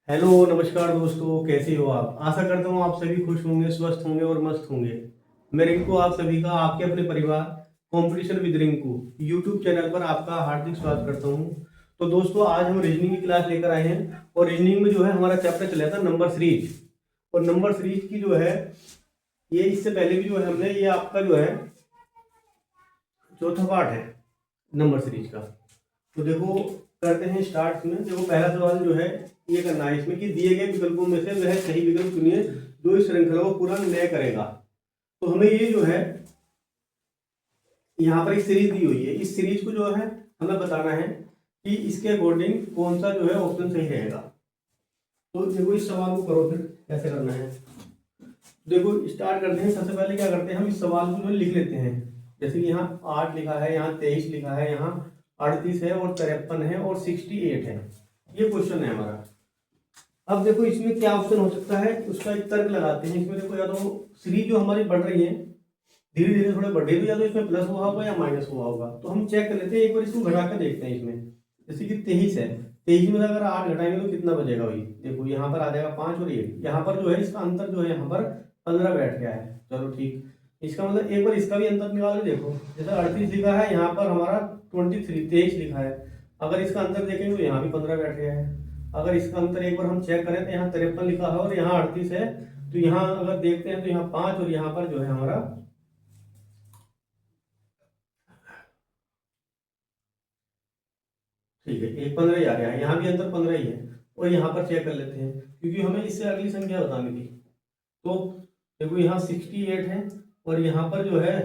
Hello नमस्कार दोस्तों, कैसे हो आप। आशा करता हूँ आप सभी खुश होंगे, स्वस्थ होंगे और मस्त होंगे। मैं रिंकू आप सभी का, आपके अपने परिवार competition with Rinku YouTube channel पर आपका हार्दिक स्वागत करता हूँ। तो दोस्तों, आज हम रीजनिंग की क्लास लेकर आए हैं और रीजनिंग में जो है हमारा चैप्टर चला था नंबर सीरीज। और नंबर सीरीज की जो है ये इससे पहले भी जो है हमने ये आपका जो है चौथा पार्ट है नंबर सीरीज का। तो देखो करते हैं स्टार्ट में। देखो पहला सवाल जो है ये करना है इसमें कि दिए गए विकल्पों में से वह सही विकल्प चुनिए जो इस श्रृंखला को पूरा न करेगा। तो हमें ये जो है यहाँ पर एक सीरीज दी हुई है, इस सीरीज को जो है हमें बताना है कि इसके अकॉर्डिंग कौन सा जो है ऑप्शन सही रहेगा। तो देखो इस सवाल को करो, फिर कैसे करना है। देखो स्टार्ट करते हैं। सबसे पहले क्या करते हैं, हम इस सवाल को जो लिख लेते हैं। जैसे कि यहाँ 8 लिखा है, यहाँ 23 लिखा है, यहाँ 38 है और 53 है और 68 है। ये क्वेश्चन है हमारा। अब देखो इसमें क्या ऑप्शन हो सकता है उसका एक तर्क लगाते हैं। इसमें देखो या तो सीरीज जो हमारी बढ़ रही है धीरे धीरे थोड़े बढ़ रही है, तो या तो इसमें प्लस हुआ होगा या माइनस हुआ होगा। तो हम चेक कर लेते हैं, एक बार इसको घटा कर देखते हैं। इसमें जैसे कि 23 है, 23 में अगर 8 घटाएंगे तो कितना बचेगा भाई। देखो यहाँ पर आ जाएगा 5 और 1, यहाँ पर जो है इसका अंतर जो है यहाँ पर 15 बैठ गया है। चलो ठीक, इसका मतलब एक बार इसका भी अंतर निकाल के देखो। जैसे 38 लिखा है, यहाँ पर हमारा 23 लिखा है। अगर इसका अंतर देखेंगे तो यहाँ भी 15 बैठ गया है। अगर इसका अंतर एक बार हम चेक करें तो यहाँ 53 लिखा है और यहाँ 38 है। तो यहाँ अगर देखते हैं तो यहाँ 5 और यहाँ पर जो है हमारा ठीक है एक 15 ही आ गया है। यहाँ भी अंतर 15 ही है। और यहाँ पर चेक कर लेते हैं क्योंकि हमें इससे अगली संख्या बतानी थी। तो देखो यहाँ 68 है और यहाँ पर जो है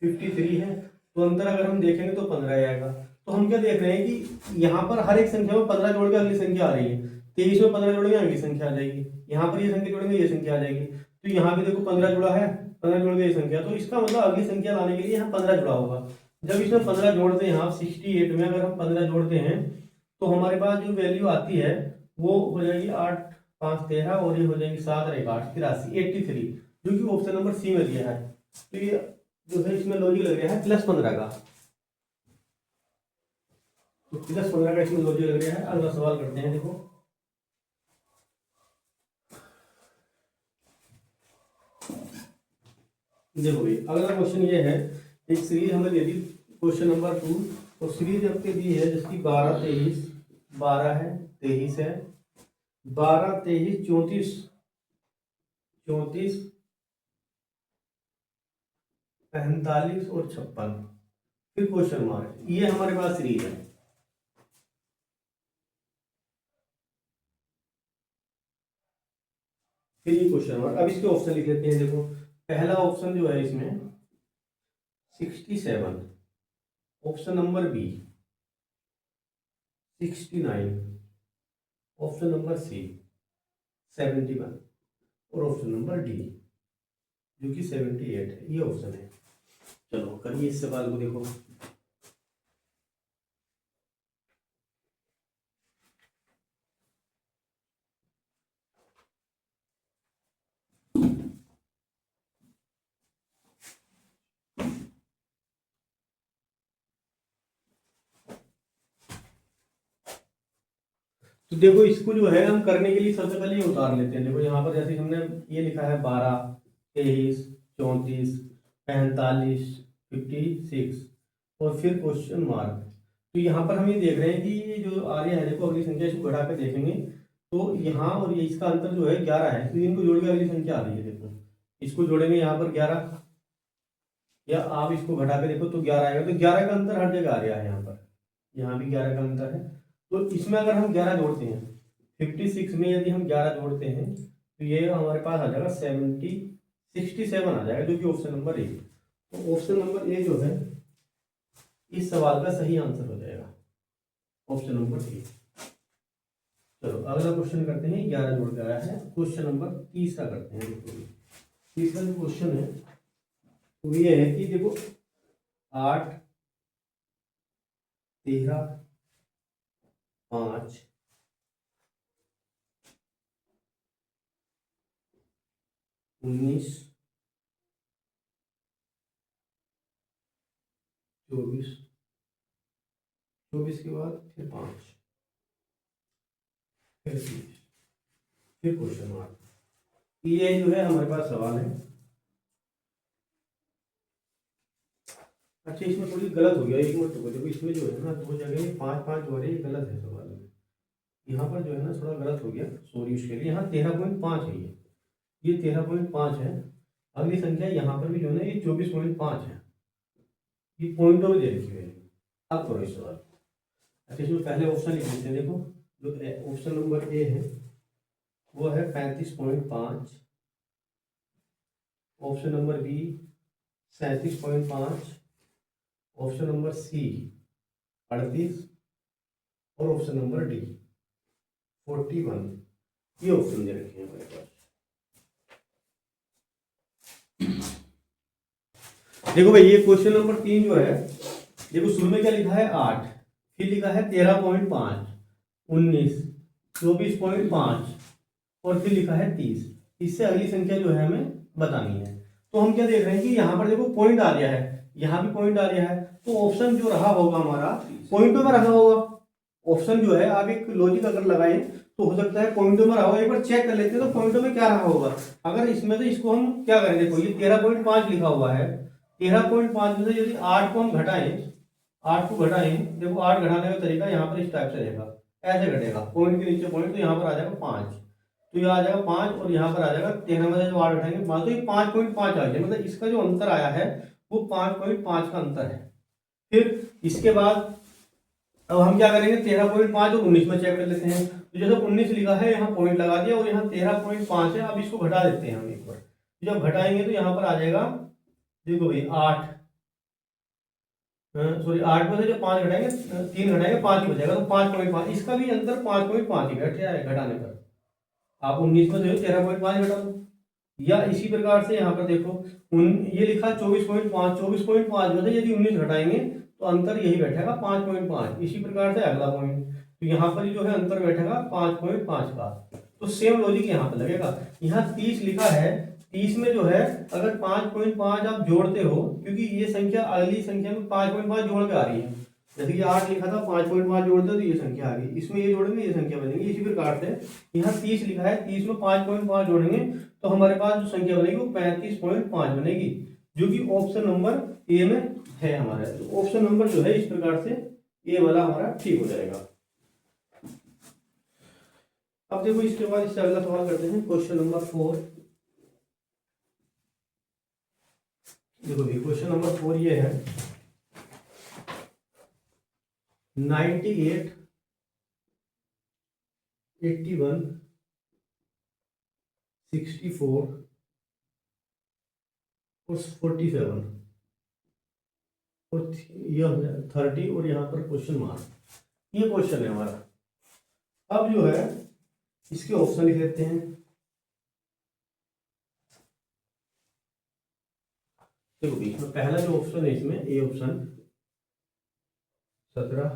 53 है। तो अंतर अगर हम देखेंगे तो 15 आएगा। तो हम क्या देख रहे हैं कि यहाँ पर हर एक संख्या में 15 जोड़ के अगली संख्या आ रही है। 23 में 15 जोड़ेंगे अगली संख्या आ जाएगी, यहाँ पर ये संख्या जोड़ेंगे ये संख्या आ जाएगी। तो यहाँ भी देखो 15 जुड़ा है, 15 जोड़ के ये संख्या, तो इसका मतलब अगली संख्या लाने के लिए यहाँ 15 जुड़ा होगा। जब इसमें 15 जोड़ते हैं, यहाँ 68 में अगर हम 15 जोड़ते हैं तो हमारे पास जो वैल्यू आती है वो हो जाएगी 8 5 13 और ये हो जाएगी 7 और 1 8 83 83, जो कि ऑप्शन नंबर सी में दिया है। तो ये जो है इसमें लॉजिक लग रहा है +15 का। तो +15 का इसमें लॉजिक लग रहा है। अगला सवाल करते हैं। देखो देखो भाई अगला क्वेश्चन ये है, एक सीरीज हमें दे दी क्वेश्चन नंबर 2। और सीरीज आपके दी है जिसकी 12 23 12 है, 23 है, 12 23 34 34 45 और 56, फिर क्वेश्चन मार्क। ये हमारे पास सीरीज है। फिर ये क्वेश्चन मार्क। अब इसके ऑप्शन लिख लेते हैं। देखो पहला ऑप्शन जो है इसमें 67, option number B 69, option number C 71 और ऑप्शन नंबर डी जो कि 78 है। ये ऑप्शन है। चलो करिए इस सवाल को। देखो तो देखो इसको जो है हम करने के लिए सबसे पहले ये उतार लेते हैं। देखो यहाँ पर जैसे हमने ये लिखा है 12 23 34 45 56 और फिर क्वेश्चन मार्क। तो यहाँ पर हम ये देख रहे हैं कि ये जो आ रहा है, देखो अगली संख्या इसको घटा कर देखेंगे तो यहाँ और ये इसका अंतर जो है 11 है। तो इनको जोड़ के अगली संख्या आ रही है। देखो इसको जोड़ेंगे यहाँ पर 11, या आप इसको घटा के देखो तो 11 आएगा। तो 11 का अंतर हर जगह आ रहा है। यहाँ भी 11 का अंतर है। तो इसमें अगर हम 11 जोड़ते हैं 56 में, यदि हम 11 जोड़ते हैं तो ये हमारे पास आ जाएगा 67 आ जाएगा, जो कि ऑप्शन नंबर ए। तो ऑप्शन नंबर ए जो है इस सवाल का सही आंसर हो जाएगा, ऑप्शन नंबर ए। चलो अगला क्वेश्चन करते हैं। 11 जोड़ के आया है। क्वेश्चन नंबर तीसरा करते हैं। देखो तीसरा जो क्वेश्चन है वो ये है कि देखो 8 13 5 19 24 24 के बाद फिर 5 फिर 30। फिर क्वेश्चन मार्क। ये जो है हमारे पास सवाल है। अच्छा, इसमें थोड़ी गलत हो गया, एक मिनट रुको। देखो इसमें जो है ना दो जगह 5 5 हो रहे, ये गलत है सवाल में। यहाँ पर जो है ना थोड़ा गलत हो गया, सॉरी उसके लिए। यहाँ 13.5 है, ये 13.5 है। अगली संख्या यहाँ पर भी जो है ना ये 24.5 है। ये पॉइंटों में दे रखी है। अब करो इस सवाल। अच्छा, इसमें पहले ऑप्शन लिख लेते हैं। देखो जो ऑप्शन नंबर ए है वो है 35.5, option number B 37.5, option number C 38 और ऑप्शन नंबर डी 41। ये ऑप्शन दे रखे हैं हमारे पास। देखो भाई, ये क्वेश्चन नंबर 3 जो है, देखो शुरू में क्या लिखा है 8, फिर लिखा है 13.5, 19, 24.5 और फिर लिखा है 30। इससे अगली संख्या जो है हमें बतानी है। तो हम क्या देख रहे हैं कि यहाँ पर देखो पॉइंट आ गया है, यहाँ भी पॉइंट आ गया है, तो ऑप्शन जो रहा होगा हमारा पॉइंटों में रखा होगा। ऑप्शन जो है आप एक लॉजिक अगर लगाएं तो हो सकता है पॉइंटों में रहा होगा। एक बार चेक कर लेते हैं तो पॉइंटों में क्या रहा होगा। अगर इसमें तो इसको हम क्या करें, देखो ये 13.5 लिखा हुआ है, 13.5 में से यदि 8 को हम घटाएं, 8 को घटाएं, देखो 8 घटाने का तरीका यहाँ पर इस टाइप से रहेगा, ऐसे घटेगा पॉइंट के नीचे पॉइंट, तो यहाँ पर आ जाएगा 5, तो ये आ जाएगा 5 और यहाँ पर आ जाएगा 13 में से जो 8 घटाएंगे 5, तो ये 5.5 आ जाएगा। मतलब इसका जो अंतर आया है वो 5.5 का अंतर है। फिर इसके बाद अब हम क्या करेंगे, 13.5 और 19 में चेक कर लेते हैं। तो जैसे 19 लिखा है यहाँ पॉइंट लगा दिया और यहाँ 13.5 है। अब इसको घटा देते हैं हम एक बार, जब घटाएंगे तो यहाँ पर आ जाएगा, देखो भाई 8, सॉरी 8 में से जब 5 घटाएंगे, 3 घटाएंगे 5 ही बचेगा, तो 5.5। इसका भी अंतर 5.5 ही बैठ जाए घटाने पर। आप 19 में से 13.5 घटा दो। या इसी प्रकार से यहाँ पर देखो ये लिखा 24.5, 24.5 में से यदि 19 घटाएंगे तो अंतर यही बैठेगा 5.5। इसी प्रकार से अगला पॉइंट, तो यहाँ पर जो है अंतर बैठेगा 5.5 का। तो सेम लॉजिक यहाँ पर लगेगा। यहाँ 30 लिखा है, 30 में जो है अगर 5.5 आप जोड़ते हो, क्योंकि ये संख्या अगली संख्या में 5.5 जोड़ के आ रही है। जैसे कि 8 लिखा था, 5.5 जोड़ते हो तो ये संख्या आ गई, इसमें ये जोड़ेंगे ये संख्या बनेगी। इसी प्रकार से यहाँ 30 लिखा है, 30 में 5.5 जोड़ेंगे तो हमारे पास जो संख्या बनेगी वो 35.5 बनेगी, जो कि ऑप्शन नंबर ए में है हमारा। तो ऑप्शन नंबर जो है इस प्रकार से ए वाला हमारा ठीक हो जाएगा। अब देखो इसके बाद इससे अगला सवाल करते हैं, क्वेश्चन नंबर 4। देखो भी क्वेश्चन नंबर 4 ये है 98, 81, 64 और 47 और यह 30 और यहाँ पर क्वेश्चन मार्क। ये क्वेश्चन है हमारा। अब जो है इसके ऑप्शन लिख लेते हैं। देखो बीच में पहला जो ऑप्शन है इसमें A option 17,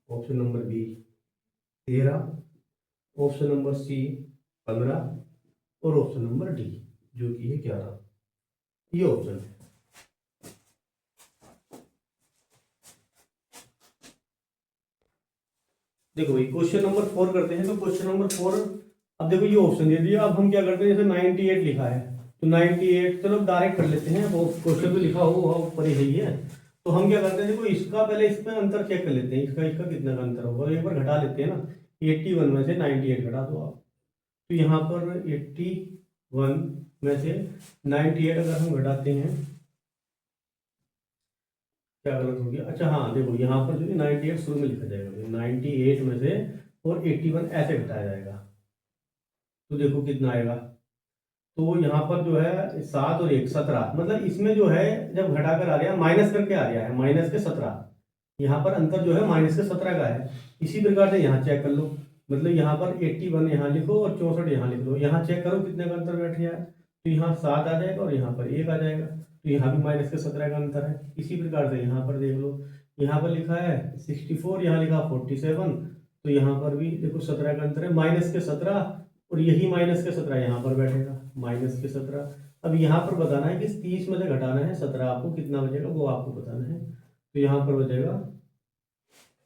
option number B 13, option number C 15 और ऑप्शन नंबर डी जो कि है 11। ये ऑप्शन है। देखो भाई क्वेश्चन नंबर 4 करते हैं। तो क्वेश्चन नंबर 4, अब देखो ये ऑप्शन दे दिया। अब हम क्या करते हैं, जैसे 98 लिखा है तो 98, चलो डायरेक्ट कर लेते हैं। वो क्वेश्चन तो लिखा हो ऊपर ही है, तो हम क्या करते हैं, देखो इसका पहले इसमें अंतर चेक कर लेते हैं, इसका कितना का अंतर होगा। एक बार घटा लेते हैं ना, 81 में से 98 घटा दो आप, तो यहाँ पर 81 में से 98 अगर हम घटाते हैं, क्या गलत हो गया। अच्छा हाँ देखो यहाँ पर जो 98 शुरू में लिखा जाएगा, 98 में से और 81 ऐसे घटाया जाएगा, तो देखो कितना आएगा। तो यहाँ पर जो है 7 और 1 17, मतलब इसमें जो है जब घटाकर आ गया माइनस करके आ गया है, माइनस के 17। यहाँ पर अंतर जो है माइनस के 17 का है। इसी प्रकार से यहाँ चेक कर लो, मतलब यहाँ पर 81 यहाँ लिखो और 64 यहाँ लिख लो। यहाँ चेक करो कितने का अंतर बैठ गया है, तो यहाँ 7 आ जाएगा और यहाँ पर 1 आ जाएगा, तो यहाँ भी माइनस के 17 का अंतर है। इसी प्रकार से यहाँ पर देख लो, यहाँ पर लिखा है 64, यहाँ लिखा 47, तो यहाँ पर भी देखो 17 का अंतर है, माइनस के 17 और यही माइनस के 17 यहाँ पर बैठेगा, माइनस के 17। अब यहाँ पर बताना है कि 30 में से घटाना है 17, आपको कितना बचेगा वो आपको बताना है। तो यहाँ पर बचेगा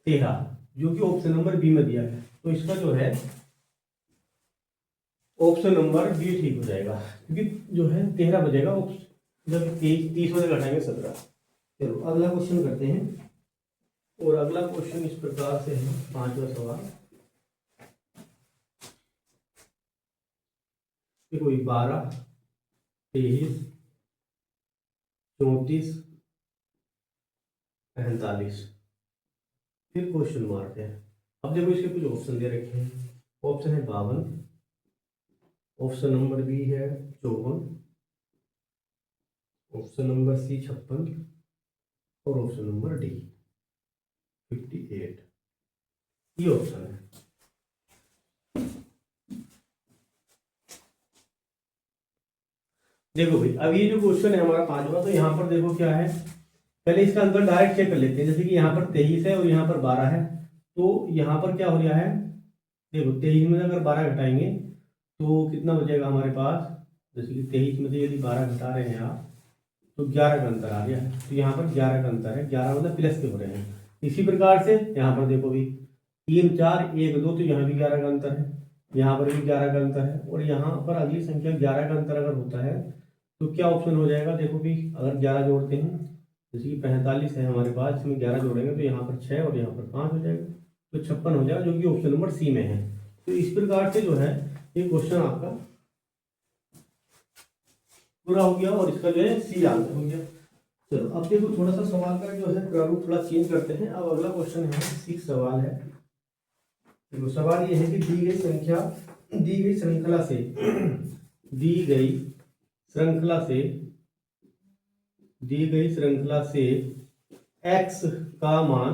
13, जो कि ऑप्शन नंबर बी में दिया है। तो इसका जो है ऑप्शन नंबर बी ठीक हो जाएगा, क्योंकि जो है 13 बजेगा, जब 30 में से घटाएंगे 17। चलो अगला क्वेश्चन करते हैं, और अगला क्वेश्चन इस प्रकार से है, 5वां सवाल। देखो 12, 23, 34, 45, फिर क्वेश्चन मारते हैं। अब देखो इसके कुछ ऑप्शन दे रखे हैं। ऑप्शन है 52, ऑप्शन नंबर बी है 54, ऑप्शन नंबर सी 56, और ऑप्शन नंबर डी 58। ये ऑप्शन है। देखो भाई, अब ये जो क्वेश्चन है हमारा 5वां, तो यहाँ पर देखो क्या है, पहले इसका आंसर डायरेक्ट चेक कर लेते हैं। जैसे कि यहाँ पर 23 है और यहाँ पर 12 है, तो यहाँ पर क्या हो रहा है, देखो 23 में से अगर 12 घटाएंगे तो कितना बचेगा हमारे पास। जैसे कि 23 में से यदि 12 घटा रहे हैं आप, तो 11 का अंतर आ गया। तो यहाँ पर 11 का अंतर है, 11 मतलब प्लस के हो रहे हैं। इसी प्रकार से यहाँ पर देखो भी 3, 4, 1, 2, तो यहाँ भी 11 का अंतर है, यहाँ पर भी 11 का अंतर है, और यहाँ पर अगली संख्या 11 का अंतर अगर होता है तो क्या ऑप्शन हो जाएगा। देखो भी अगर 11 जोड़ते हैं, जैसे कि 45 है हमारे पास, इसमें 11 जोड़ेंगे तो यहाँ पर 6 और यहाँ पर 5 हो जाएगा, तो 56 हो जाएगा, जो कि ऑप्शन नंबर सी में है। तो इस प्रकार से जो है ये क्वेश्चन आपका पूरा हो गया, और इसका जो है सी आंसर हो गया। चलो अब देखो थोड़ा सा सवाल का जो है प्रारूप थोड़ा चेंज करते हैं। अब अगला क्वेश्चन है 6 सवाल है। देखो सवाल ये है कि दी गई श्रृंखला से x का मान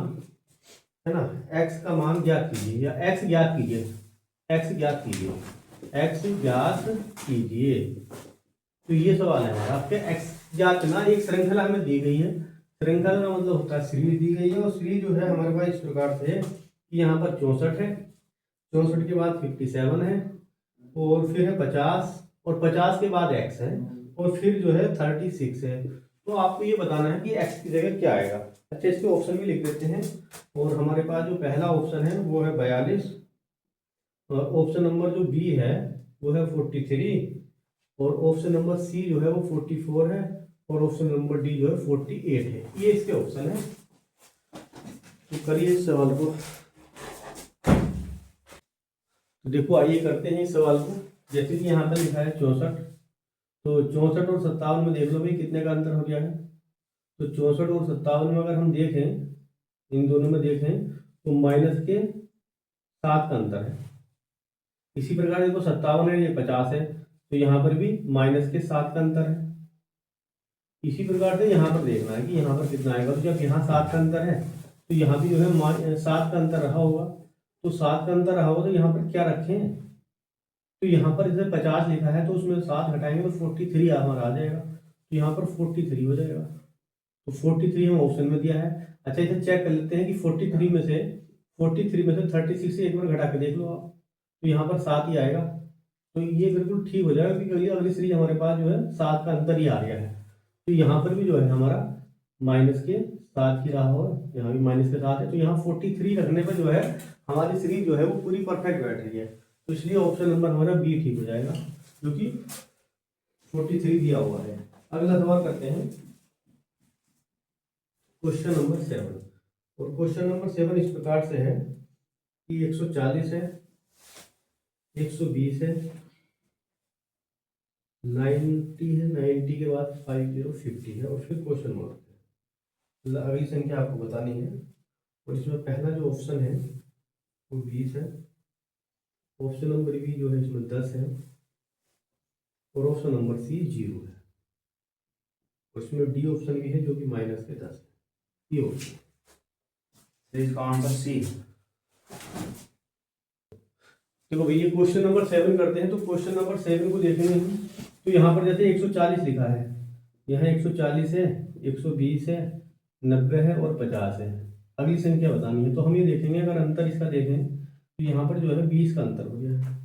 है ना, x का मान ज्ञात कीजिए, या x ज्ञात कीजिए। तो ये सवाल है हमारा, आपके x ज्ञात करना। एक श्रृंखला हमें दी गई है, श्रृंखला का मतलब होता है सीरीज दी गई है, और सीरीज जो है हमारे पास इस प्रकार से है कि यहाँ पर 64 है, 64 के बाद 57 है, और फिर है 50, और 50 के बाद x है, और फिर जो है 36 है। तो आपको ये बताना है कि x की जगह क्या आएगा। अच्छा इसके ऑप्शन भी लिख देते हैं, और हमारे पास जो पहला ऑप्शन है वो है 42, और ऑप्शन नंबर जो बी है वो है 43, और ऑप्शन नंबर सी जो है वो 44 है, और ऑप्शन नंबर डी जो है 48 है। ये इसके ऑप्शन है। तो करिए इस सवाल को। तो देखो आइए करते हैं इस सवाल को। जैसे कि यहाँ पर लिखा है 64, तो 64 और 57 में देख लो भाई कितने का अंतर हो गया है। तो 64 और 57 में अगर हम देखें, इन दोनों में देखें तो माइनस के 7 का अंतर है। इसी प्रकार देखो 57 है, ये 50 है, तो यहाँ पर भी माइनस के 7 का अंतर है। इसी प्रकार से यहाँ पर देखना है कि यहाँ पर कितना आएगा। तो जब यहाँ 7 का अंतर है तो यहाँ भी जो है 7 का अंतर रहा होगा। तो 7 का अंतर रहा होगा, तो यहाँ पर क्या रखें, तो यहाँ पर जैसे 50 लिखा है तो उसमें 7 घटाएंगे तो 43 हमारा आ जाएगा। तो यहाँ पर 43 हो जाएगा। तो 43 हम ऑप्शन में दिया है। अच्छा इसे चेक कर लेते हैं कि 43 में से 36 से एक बार घटा के देख लो आप, तो यहाँ पर 7 ही आएगा। तो ये बिल्कुल ठीक हो जाएगा, क्योंकि अगली सीरीज हमारे पास जो है 7 का अंतर ही आ गया है। तो यहाँ पर भी जो है हमारा माइनस के 7 ही रहा होगा, यहाँ भी माइनस के 7 है। तो यहाँ 43 रखने पर जो है हमारी सीरीज जो है वो पूरी परफेक्ट बैठ रही है। तो इसलिए ऑप्शन नंबर हमारा बी ठीक हो जाएगा, क्योंकि 43 दिया हुआ है। अगला सवाल करते हैं क्वेश्चन नंबर 7, और क्वेश्चन नंबर 7 इस प्रकार से है कि 140 है, 120 है, 90 है, 90 के बाद 50 है, और फिर क्वेश्चन मार्क है। मतलब अगली संख्या आपको बतानी है, और इसमें पहला जो ऑप्शन है वो 20 है, ऑप्शन नंबर बी जो है इसमें 10 है, और ऑप्शन नंबर सी 0 है, और इसमें डी ऑप्शन भी है जो कि माइनस के 10 है। ये ऑप्शन इसका आंसर सी। देखो भैया क्वेश्चन नंबर 7 करते हैं। तो क्वेश्चन नंबर 7 को देखेंगे तो यहाँ पर जैसे 140 लिखा है, यहाँ 140 है, 120 है, 90 है और 50 है। अगली संख्या बतानी है। तो हम ये देखेंगे, अगर अंतर इसका देखें तो यहाँ पर जो है 20 का अंतर हो गया है,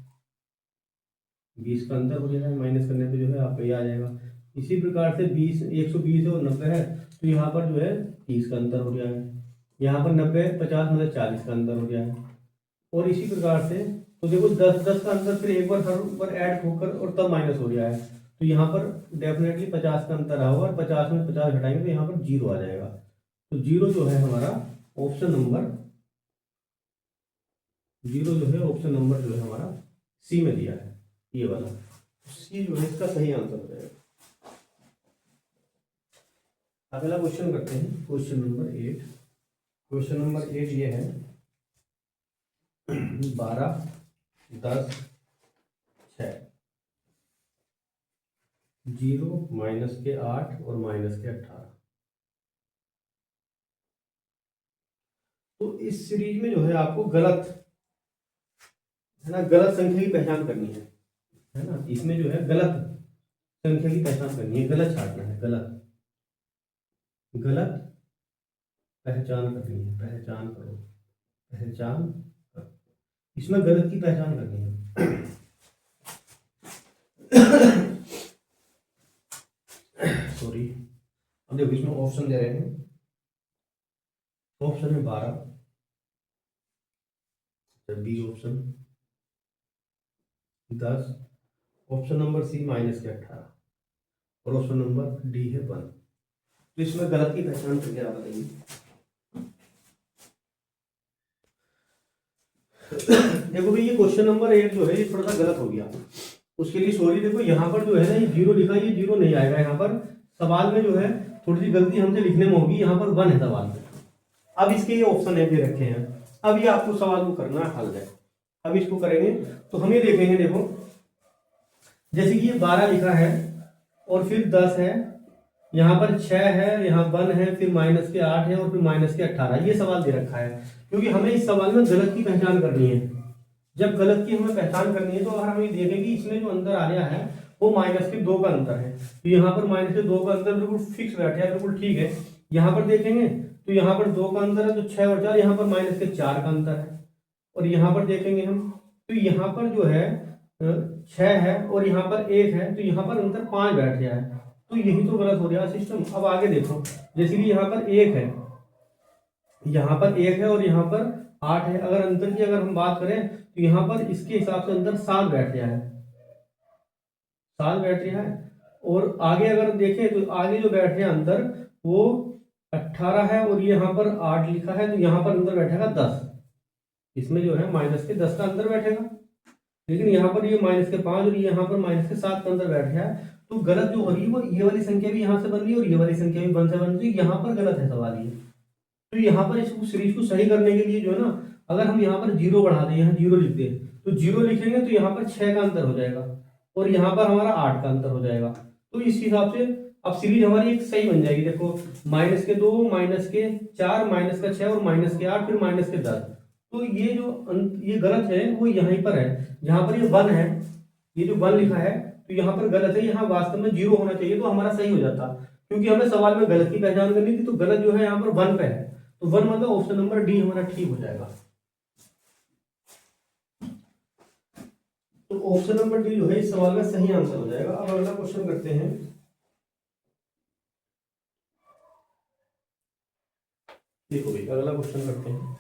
20 का अंतर हो गया है, माइनस करने पे जो है आपका ये आ जाएगा। इसी प्रकार से 120 है और 90 है, तो यहाँ पर जो है 30 का अंतर हो गया है। यहाँ पर 90 50 मतलब 40 का अंतर हो गया है। और इसी प्रकार से तो देखो 10 का अंतर फिर एक बार हर ऊपर ऐड होकर और तब माइनस हो गया है, तो यहाँ पर डेफिनेटली 50 का अंतर आएगा और 50 में 50 घटाएंगे तो यहाँ पर 0 आ जाएगा। तो 0 जो है हमारा ऑप्शन नंबर 0 जो है ऑप्शन नंबर जो है हमारा सी में दिया है, ये वाला सी जो है इसका सही आंसर हो जाएगा। अगला क्वेश्चन करते हैं, क्वेश्चन नंबर 8। क्वेश्चन नंबर 8 ये है 12, 10, 6, 0, -8 और -18। तो इस सीरीज में जो है आपको गलत है ना, गलत संख्या की पहचान करनी है ना, इसमें जो है गलत संख्या की पहचान करनी है, गलत छाटना है, गलत पहचान करनी है, पहचान करो, पहचान करो, इसमें गलत की पहचान करनी है। सॉरी, अब देखो इसमें ऑप्शन दे रहे हैं, ऑप्शन है 12, B option 10, option number C -18 और ऑप्शन नंबर डी है 1। तो इसमें गलत की पहचान करके आप बताइए। देखो भाई ये क्वेश्चन नंबर 8 जो है ये थोड़ा सा गलत हो गया, उसके लिए सॉरी। देखो यहाँ पर जो है ना ये 0 लिखा है, ये 0 नहीं आएगा, यहाँ पर सवाल में जो है थोड़ी सी गलती हमसे लिखने में होगी, यहाँ पर 1 है सवाल में। अब इसके ये ऑप्शन है दे रखे हैं, अब ये आपको सवाल को करना है, हल है। अब इसको करेंगे तो हम ये देखेंगे, देखो जैसे कि ये 12 लिखा है और फिर 10 है, यहाँ पर 6 है, यहाँ 1 है, फिर -8 है और फिर -18, ये सवाल दे रखा है। क्योंकि हमें इस सवाल में गलत की पहचान करनी है, जब गलत की हमें पहचान करनी है तो अगर हम ये देखें कि इसमें जो अंतर आ रहा है वो -2 का अंतर है, तो यहाँ पर -2 का अंतर बिल्कुल फिक्स बैठा है, बिल्कुल ठीक है। यहाँ पर देखेंगे तो यहाँ पर 2 का अंतर है, तो 6 और 4, यहाँ पर -4 का अंतर है। और यहाँ पर देखेंगे हम तो यहाँ पर जो है 6 है और यहाँ पर 1 है, तो यहाँ पर अंतर 5 बैठ गया है, तो यही तो गलत हो गया सिस्टम। अब आगे देखो, जैसे कि यहाँ पर 1 है, यहाँ पर 1 है और यहाँ पर 8 है, अगर अंतर की अगर हम बात करें तो यहाँ पर इसके हिसाब से अंतर 7 बैठ गया है, 7 बैठ रहा है। और आगे अगर देखें तो आगे जो बैठ रहा है अंतर वो 18 है और यहाँ पर 8 लिखा है, तो यहाँ पर अंतर बैठेगा 10, इसमें जो है -10 का अंतर बैठेगा। लेकिन यहाँ पर ये -5 और यहाँ पर -7 का अंतर बैठ गया है, तो गलत जो हो रही है वो ये वाली संख्या भी यहाँ से बन रही है और ये वाली संख्या भी 1 से बन रही है, यहाँ पर गलत है सवाल ये। तो यहाँ पर इस सीरीज को सही करने के लिए जो है ना, अगर हम यहाँ पर 0 बढ़ा दें, यहाँ 0 लिख दें, तो 0 लिखेंगे तो यहाँ पर 6 का अंतर हो जाएगा और यहाँ पर हमारा 8 का अंतर हो जाएगा। तो इस हिसाब से अब सीरीज हमारी एक सही बन जाएगी। देखो -2, -4, -6 और -8 फिर -10। तो ये जो ये गलत है वो यहीं पर है, जहाँ पर ये 1 है, ये जो 1 लिखा है तो यहाँ पर गलत है, यहाँ वास्तव में 0 होना चाहिए, तो हमारा सही हो जाता। क्योंकि हमें सवाल में गलत की पहचान करनी थी, तो गलत जो है यहाँ पर 1 पे है, तो 1 मतलब ऑप्शन नंबर डी हमारा ठीक हो जाएगा। तो ऑप्शन नंबर डी जो है इस सवाल का सही आंसर हो जाएगा। अब अगला क्वेश्चन करते हैं, देखो भाई अगला क्वेश्चन करते हैं।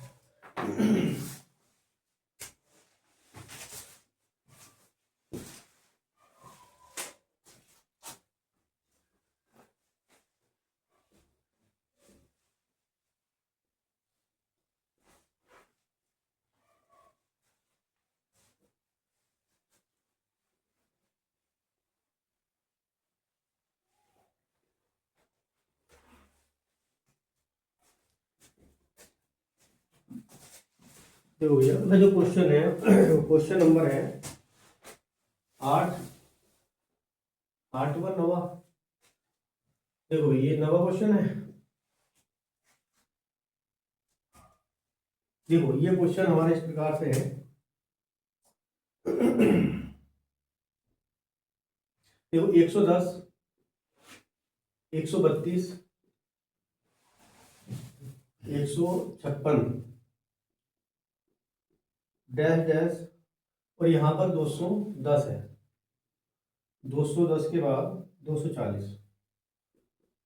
देखो भैया जो क्वेश्चन है, क्वेश्चन नंबर है 8, 8 व 9। देखो ये 9वां क्वेश्चन है। देखो ये क्वेश्चन हमारे इस प्रकार से है, देखो 110, 132, 156 डैश डैश और यहाँ पर 210 है, 210 के बाद 240।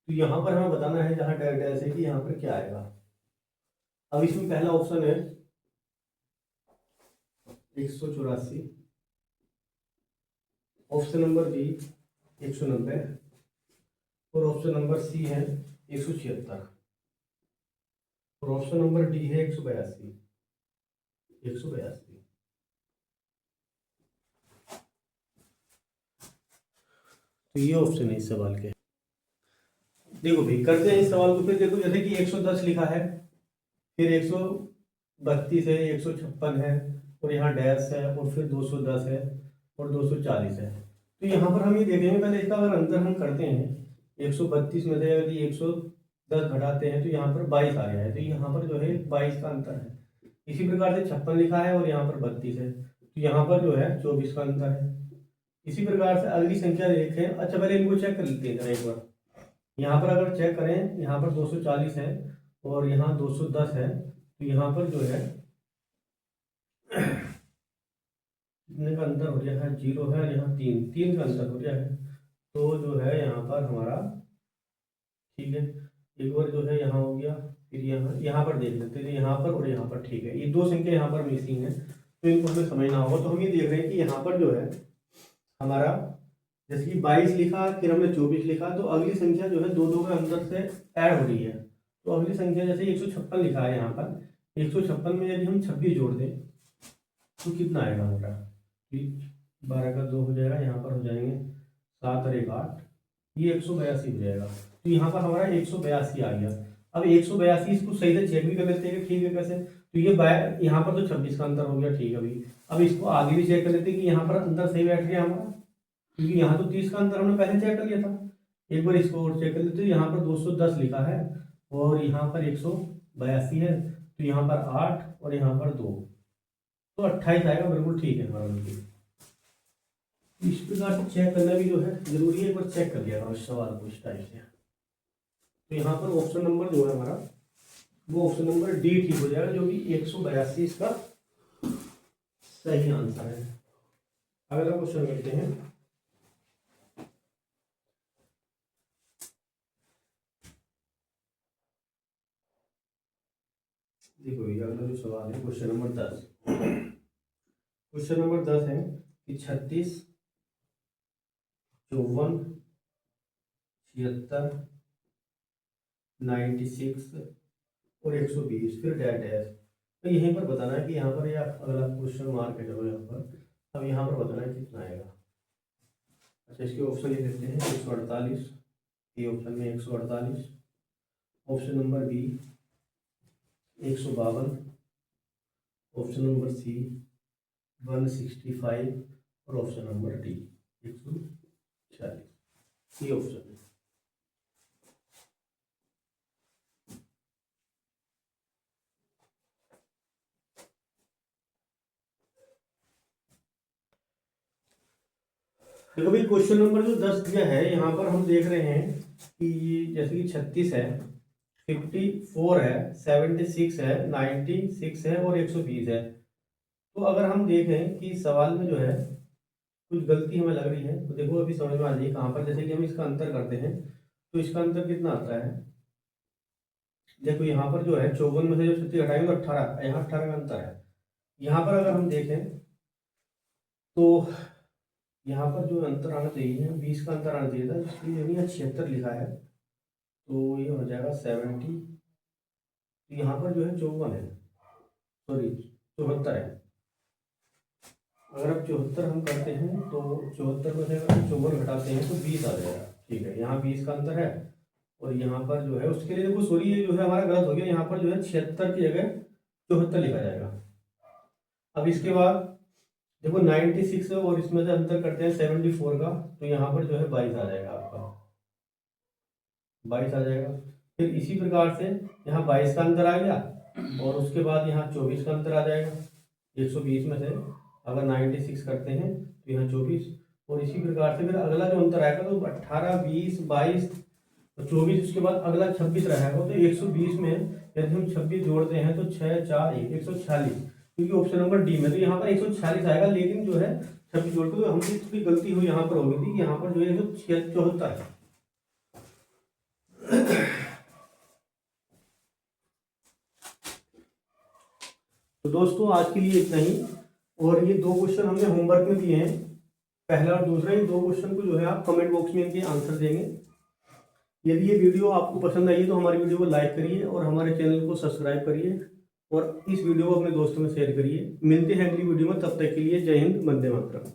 तो यहाँ पर हमें बताना है जहाँ डैश डैश है कि यहाँ पर क्या आएगा। अब इसमें पहला ऑप्शन है 184, ऑप्शन नंबर बी 190 और ऑप्शन नंबर सी है 176 और ऑप्शन नंबर डी है 182। तो ये ऑप्शन है इस सवाल के। देखो भाई करते हैं इस सवाल को फिर। देखो जैसे कि 110 लिखा है, फिर 132 है, 156 है और यहाँ डैश है और फिर 210 है और 240 है। तो यहाँ पर हम ये देखेंगे पहले इसका अगर अंतर हम करते हैं 132 में से यदि 110 घटाते हैं तो यहाँ पर 22 आ गया है। तो यहाँ पर जो है 22 का अंतर है। इसी प्रकार से 56 लिखा है और यहाँ पर 32 है, तो यहाँ पर जो है 24 का अंतर है। इसी प्रकार से अगली संख्या देखें। अच्छा पहले इनको चेक कर लेते हैं जरा एक बार। यहाँ पर अगर चेक करें, यहाँ पर 240 है और यहाँ 210 है, तो यहाँ पर जो है कितने का अंतर हो गया है, 0 है, यहाँ 3 का अंतर हो गया है। तो जो है यहाँ पर हमारा ठीक है, एक बार जो है यहाँ हो गया, फिर यहाँ पर देख लेते हैं, यहाँ पर और यहाँ पर। ठीक है, ये दो संख्या यहाँ पर मिसिंग है तो इनको हमें समझना होगा। तो हम ये देख रहे हैं कि यहाँ पर जो है हमारा जैसे कि 22 लिखा, फिर हमने 24 लिखा, तो अगली संख्या जो है दो के अंदर से ऐड हो रही है। तो अगली संख्या जैसे 156 लिखा है, यहाँ पर 156 में यदि हम 26 जोड़ दें तो कितना आएगा हमारा, 12 का 2 हो जाएगा, यहाँ पर हो जाएंगे 7 और 1 8, ये 182 हो जाएगा। तो यहाँ पर हमारा 182 आ गया। अब 182 इसको सही से चेक भी कर लेते हैं ठीक है कैसे। तो ये यहाँ पर तो 26 का अंतर हो गया, ठीक है भाई। अब इसको आगे भी चेक कर लेते हैं कि यहाँ पर अंतर सही बैठ गया हमारा, क्योंकि यहाँ तो 30 का अंतर हमने पहले चेक कर लिया था। एक बार इसको और चेक कर लेते हैं। यहाँ पर 210 लिखा है और यहाँ पर 182 है, तो यहाँ पर 8 और यहाँ पर 2, तो 28 आएगा। बिल्कुल ठीक है हमारा। बिल्कुल इस प्रकार से चेक करना भी जो है जरूरी है, एक बार चेक कर लिया इस सवाल को इस टाइप से। तो यहाँ पर ऑप्शन नंबर जो है हमारा वो ऑप्शन नंबर डी ठीक हो जाएगा, जो कि 182 इसका सही आंसर है। अगला क्वेश्चन करते हैं। देखो ये अगला जो सवाल है क्वेश्चन नंबर 10। क्वेश्चन नंबर 10 है कि 36, 54, 76, 96 और 120 फिर डैश डैश। तो यहीं पर बताना है कि यहाँ पर या अगला क्वेश्चन मार्क है चलो यहाँ पर। अब यहाँ पर बताना है कितना आएगा। अच्छा इसके ऑप्शन लिख देते हैं। 148, ए ऑप्शन में 148, option number B 152, option number C 165 और ऑप्शन नंबर डी 140। ये ऑप्शन है। देखो भाई क्वेश्चन नंबर जो 10 दिया है यहाँ पर हम देख रहे हैं कि जैसे कि 36 है, 54 है, 76 है, 96 है और 120 है। तो अगर हम देखें कि सवाल में जो है कुछ गलती हमें लग रही है, तो देखो अभी समझ में आ जाएगी कहाँ पर। जैसे कि हम इसका अंतर करते हैं तो इसका अंतर कितना आता है। देखो यहाँ पर जो है 54 में से जो 36 हटाएंगे तो 18, यहाँ 18 का अंतर है। यहाँ पर अगर हम देखें तो यहाँ पर जो अंतर आना चाहिए 20 का अंतर आना चाहिए था, इसलिए यहाँ 76 लिखा है, तो ये हो जाएगा 70। तो यहाँ पर जो है 54 है, सॉरी 74 है। अगर आप 74 हम करते हैं तो 74 में से अगर 54 घटाते हैं तो 20 आ जाएगा। ठीक है, यहाँ 20 का अंतर है और यहाँ पर जो है उसके लिए देखो सॉरी ये जो है हमारा गलत हो गया। यहाँ पर जो है 76 की जगह 74 लिखा जाएगा। अब इसके बाद देखो 96 और इसमें से अंतर करते हैं 74 का, तो यहाँ पर जो है 22 आ जाएगा आपका, 22 आ जाएगा। फिर इसी प्रकार से यहाँ 22 का अंतर आ गया और उसके बाद यहाँ 24 का अंतर आ जाएगा। 120 में से अगर 96 करते हैं तो यहाँ 24 और इसी प्रकार से फिर अगला जो अंतर आएगा तो 18, 20, 22 और 24, उसके बाद अगला 26 रहेगा। तो 120 में यदि हम 26 जोड़ते हैं तो 6 4 1 146, क्योंकि ऑप्शन नंबर डी में तो यहाँ पर 146 आएगा। लेकिन जो है 26 जोड़ के तो हमसे थोड़ी गलती हुई यहाँ पर हो गई थी, यहाँ पर जो है 174 है। तो दोस्तों आज के लिए इतना ही और ये 2 क्वेश्चन हमने होमवर्क में दिए हैं, पहला और दूसरा। ये 2 क्वेश्चन को जो है आप कमेंट बॉक्स में इनके आंसर देंगे। यदि ये वीडियो आपको पसंद आई है तो हमारी वीडियो को लाइक करिए और हमारे चैनल को सब्सक्राइब करिए और इस वीडियो को अपने दोस्तों में शेयर करिए। मिलते हैं अगली वीडियो में, तब तक के लिए जय हिंद, वंदे मातरम।